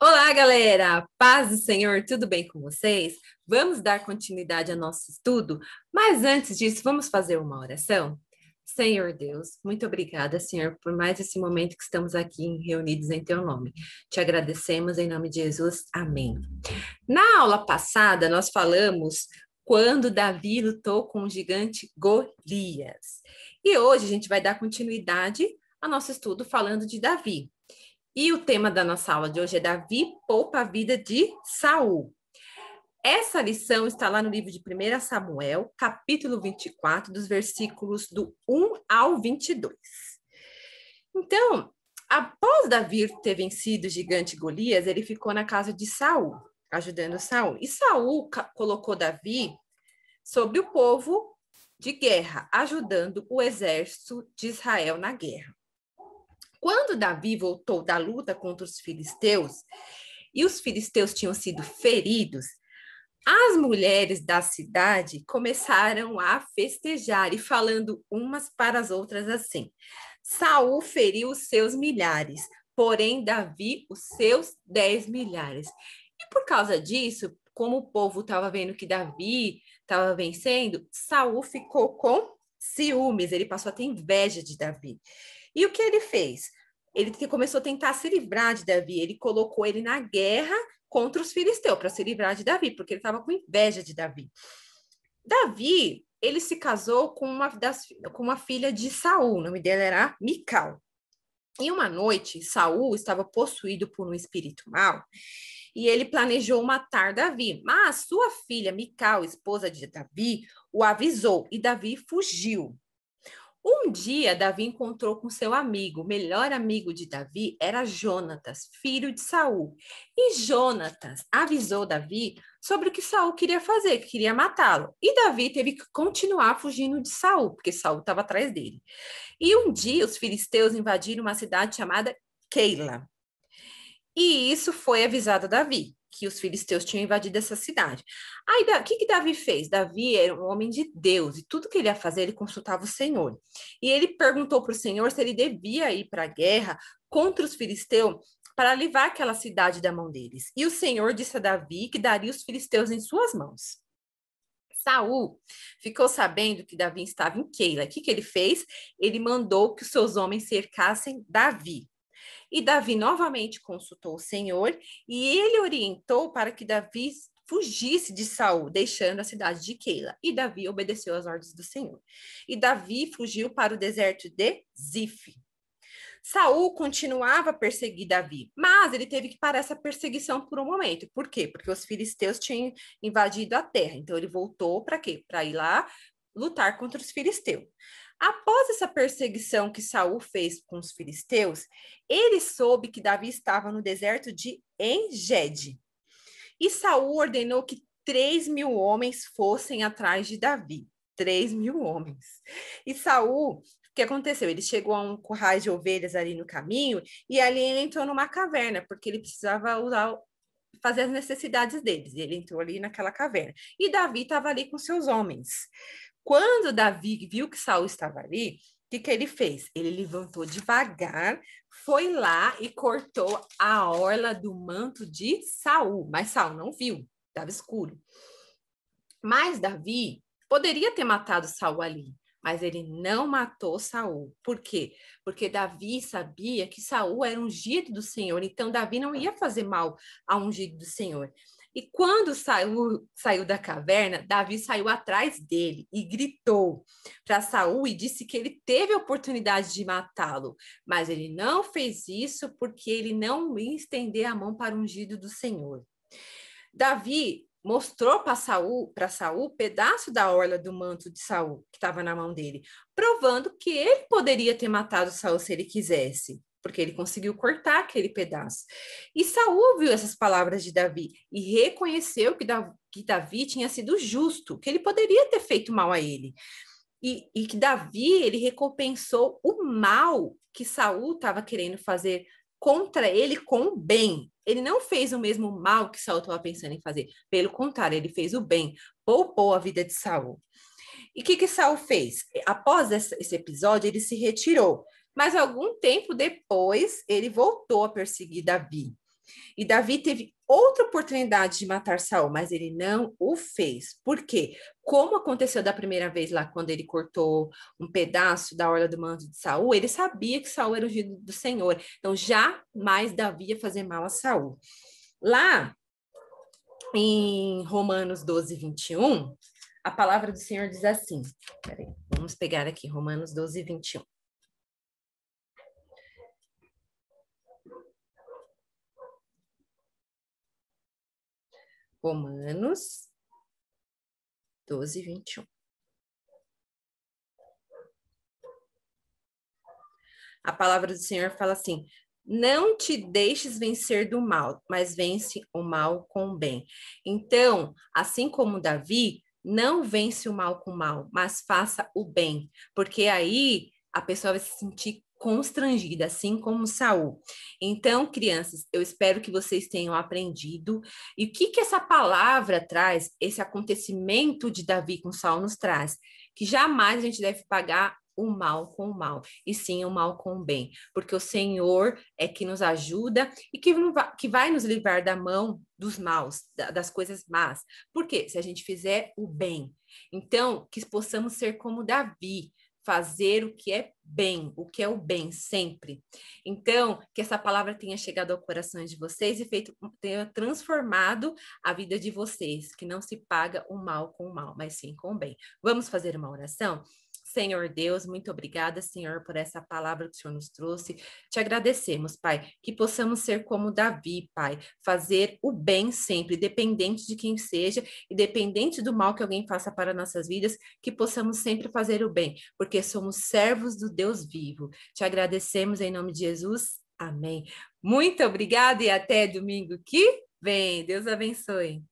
Olá, galera! Paz do Senhor, tudo bem com vocês? Vamos dar continuidade ao nosso estudo, mas antes disso, vamos fazer uma oração? Senhor Deus, muito obrigada, Senhor, por mais esse momento que estamos aqui reunidos em Teu nome. Te agradecemos em nome de Jesus. Amém. Na aula passada, nós falamos quando Davi lutou com o gigante Golias. E hoje a gente vai dar continuidade ao nosso estudo falando de Davi. E o tema da nossa aula de hoje é Davi poupa a vida de Saul. Essa lição está lá no livro de 1 Samuel, capítulo 24, dos versículos do 1 ao 22. Então, após Davi ter vencido o gigante Golias, ele ficou na casa de Saul, ajudando Saul. E Saul colocou Davi sobre o povo de guerra, ajudando o exército de Israel na guerra. Quando Davi voltou da luta contra os filisteus, e os filisteus tinham sido feridos, as mulheres da cidade começaram a festejar e falando umas para as outras assim: Saul feriu os seus milhares, porém Davi os seus 10 milhares. E por causa disso, como o povo estava vendo que Davi estava vencendo, Saul ficou com ciúmes, ele passou a ter inveja de Davi. E o que ele fez? Ele começou a tentar se livrar de Davi, ele colocou ele na guerra contra os filisteus para se livrar de Davi, porque ele estava com inveja de Davi. Davi, ele se casou com uma filha de Saul, o nome dela era Mical. E uma noite, Saul estava possuído por um espírito mau, e ele planejou matar Davi, mas sua filha Mical, esposa de Davi, o avisou, e Davi fugiu. Um dia, Davi encontrou com seu amigo, o melhor amigo de Davi era Jonatas, filho de Saul. E Jonatas avisou Davi sobre o que Saul queria fazer, que queria matá-lo. E Davi teve que continuar fugindo de Saul, porque Saul estava atrás dele. E um dia, os filisteus invadiram uma cidade chamada Keila. E isso foi avisado a Davi, que os filisteus tinham invadido essa cidade. Aí, o que Davi fez? Davi era um homem de Deus, e tudo que ele ia fazer, ele consultava o Senhor. E ele perguntou para o Senhor se ele devia ir para a guerra contra os filisteus para livrar aquela cidade da mão deles. E o Senhor disse a Davi que daria os filisteus em suas mãos. Saul ficou sabendo que Davi estava em Keila. O que ele fez? Ele mandou que os seus homens cercassem Davi. E Davi novamente consultou o Senhor e ele orientou para que Davi fugisse de Saul, deixando a cidade de Keila. E Davi obedeceu às ordens do Senhor. E Davi fugiu para o deserto de Zif. Saul continuava a perseguir Davi, mas ele teve que parar essa perseguição por um momento. Por quê? Porque os filisteus tinham invadido a terra. Então ele voltou para quê? Para ir lá lutar contra os filisteus. Após essa perseguição que Saul fez com os filisteus, ele soube que Davi estava no deserto de En-Gedi. E Saul ordenou que 3.000 homens fossem atrás de Davi. 3.000 homens. E Saul, o que aconteceu? Ele chegou a um curral de ovelhas ali no caminho e ali ele entrou numa caverna, porque ele precisava fazer as necessidades deles. E ele entrou ali naquela caverna. E Davi estava ali com seus homens. Quando Davi viu que Saul estava ali, o que ele fez? Ele levantou devagar, foi lá e cortou a orla do manto de Saul. Mas Saul não viu, estava escuro. Mas Davi poderia ter matado Saul ali, mas ele não matou Saul. Por quê? Porque Davi sabia que Saul era ungido do Senhor, então Davi não ia fazer mal ao ungido do Senhor. E quando saiu da caverna, Davi saiu atrás dele e gritou para Saul e disse que ele teve a oportunidade de matá-lo, mas ele não fez isso porque ele não ia estender a mão para o ungido do Senhor. Davi mostrou para Saul pedaço da orla do manto de Saul que estava na mão dele, provando que ele poderia ter matado Saul se ele quisesse. porque ele conseguiu cortar aquele pedaço. E Saul viu essas palavras de Davi e reconheceu que Davi tinha sido justo, que ele poderia ter feito mal a ele. E que Davi, ele recompensou o mal que Saul estava querendo fazer contra ele com o bem. Ele não fez o mesmo mal que Saul estava pensando em fazer. Pelo contrário, ele fez o bem, poupou a vida de Saul. E o que Saul fez? Após esse episódio, ele se retirou. Mas algum tempo depois, ele voltou a perseguir Davi. E Davi teve outra oportunidade de matar Saul, mas ele não o fez. Por quê? Como aconteceu da primeira vez lá, quando ele cortou um pedaço da orla do manto de Saul, ele sabia que Saul era ungido do Senhor. Então, jamais Davi ia fazer mal a Saul. Lá em Romanos 12, 21, a palavra do Senhor diz assim. Peraí, vamos pegar aqui, Romanos 12, 21. Romanos 12, 21. A palavra do Senhor fala assim: não te deixes vencer do mal, mas vence o mal com o bem. Então, assim como Davi, não vence o mal com o mal, mas faça o bem, porque aí a pessoa vai se sentir constrangida, assim como Saul. Então, crianças, eu espero que vocês tenham aprendido. E o que essa palavra traz, esse acontecimento de Davi com Saul nos traz? Que jamais a gente deve pagar o mal com o mal, e sim o mal com o bem, porque o Senhor é que nos ajuda e que vai nos livrar da mão dos maus, das coisas más. Por quê? Se a gente fizer o bem. Então, que possamos ser como Davi, fazer o que é bem, o que é o bem sempre. Então, que essa palavra tenha chegado ao coração de vocês e tenha transformado a vida de vocês, que não se paga o mal com o mal, mas sim com o bem. Vamos fazer uma oração? Senhor Deus, muito obrigada, Senhor, por essa palavra que o Senhor nos trouxe. Te agradecemos, Pai, que possamos ser como Davi, Pai, fazer o bem sempre, dependente de quem seja e dependente do mal que alguém faça para nossas vidas, que possamos sempre fazer o bem, porque somos servos do Deus vivo. Te agradecemos em nome de Jesus. Amém. Muito obrigada e até domingo que vem. Deus abençoe.